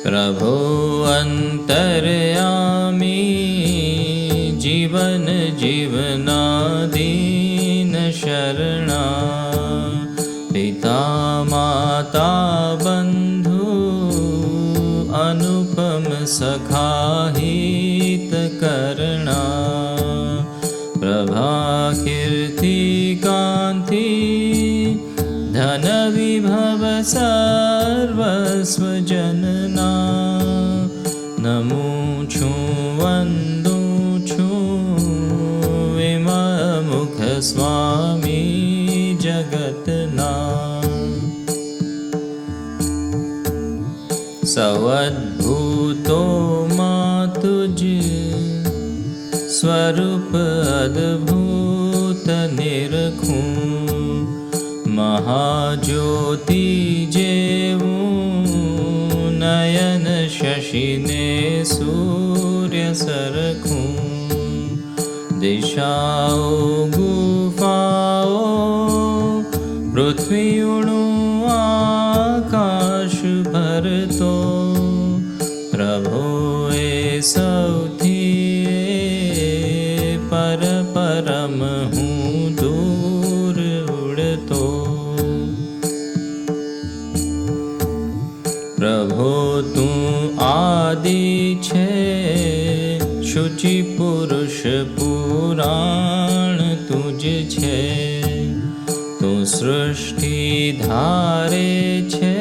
प्रभो अंतर्यामी जीवन जीवनादीन शरणा पिता माता बंधु अनुपम सखा हित करणा प्रभा कीर्ति कांति धन विभव सर्वस्व जनना नमो छू वंदू छू विममुख स्वामी जगतना सवद्भूतो मातुज स्वरूप अद्भुत निरखूं महाज्योति जेवूं नयन शशिने सूर्य सरखूं दिशाओ गुफाओ पृथ्वी उणु आकाश भरतो प्रभुए सौथी पर परम हूँ दूर उड़तो प्रभो तू आदि छे शुचि पुरुष पुराण तुझ छे तू सृष्टि धारे छे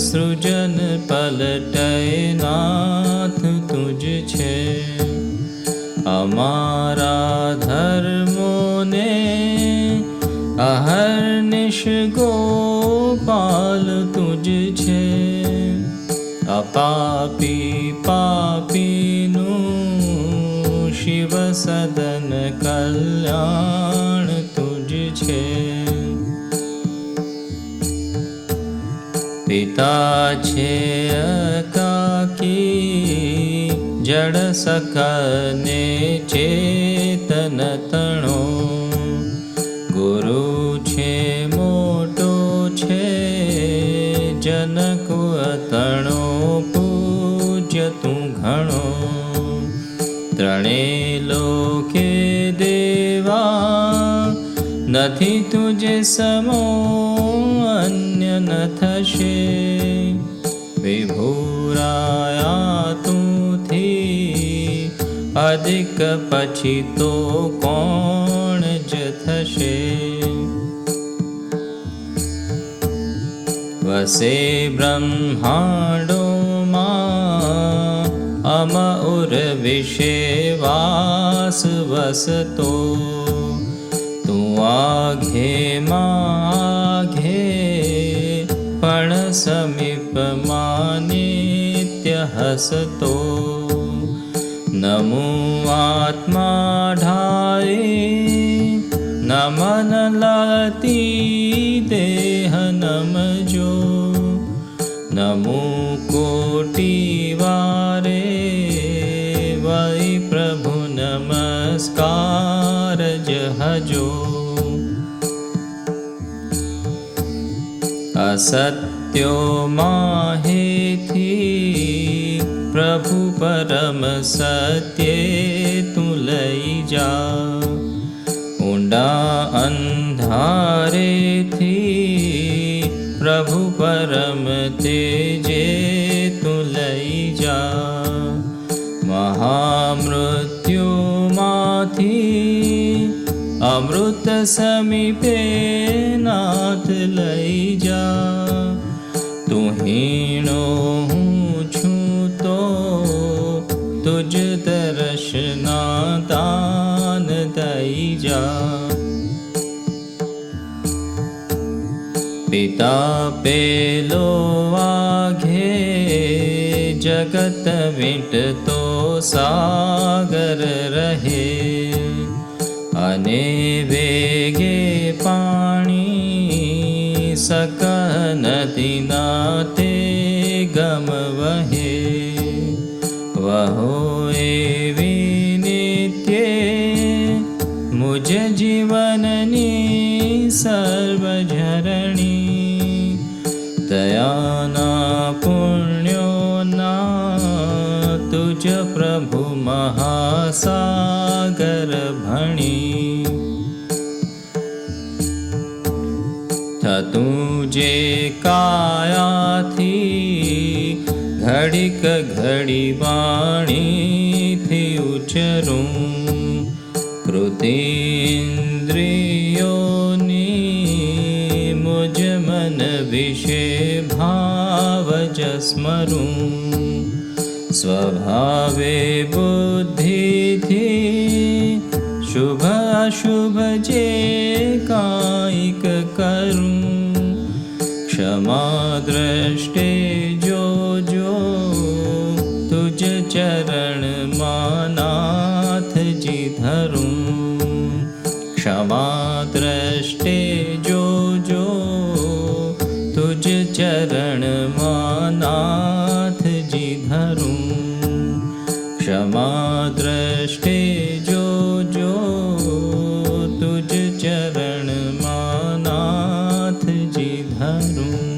सृजन पलटय नाथ तुझ छे अमारा धर्मोने अहर्निश गोपाल तुझ छे अपापी पापीनु शिव सदन कल्याण तुझ छे पिता छे एकाकी जड़ सकने चेतन तणो गुरु छे मोटो छे जनक अतणो पूज्य तू घणो त्रणे लोके देवा नथी तुझे समो अन्य न थशे विभुराया तू थी अधिक पछी तो कोण ज थशे वसे ब्रह्मांडो अम उर विषे वास वसतो तू आघे माघे पण समीप नित्य हसतो नमो आत्मा ढाई नमन लाती देह नमजो नमो कोटि वारे वै प्रभु नमस्कार जहजो असत्यो माहेथी प्रभु परम सत्ये तू लई जा ऊंडा अंधारे थी प्रभु परम तेजे तू लई जा महामृत्यु माथी अमृत समीपे नाथ लई जा तू हीणो हूँ छू तो तुझ दर्शना दान दई जा पिता पेलो आघे जगत विटतो सागर रहे अने वेगे पाणी सकह नदी नाते गम वहे वहो एवी नित्ये मुझ जीवननी सर्वझरणी दयाना पुण्यो प्रभु महासागर भणी थतुं जे कायाथी घड़ीक घड़ी वाणीथी उच्चरूं कृतेन्द्रियोनी मुझ मन विषे भावज स्मरूं स्वभावे बुद्धिथी शुभ अशुभ जे कायिक करूं क्षमा दृष्टे जो तुझ चरण मानाथ जी धरूं क्षमा दृष्टे जो तुझ चरण मानाथ जी धरूं क्षमा दृष्टे जो तुझ चरण मानाथ जी धरूं।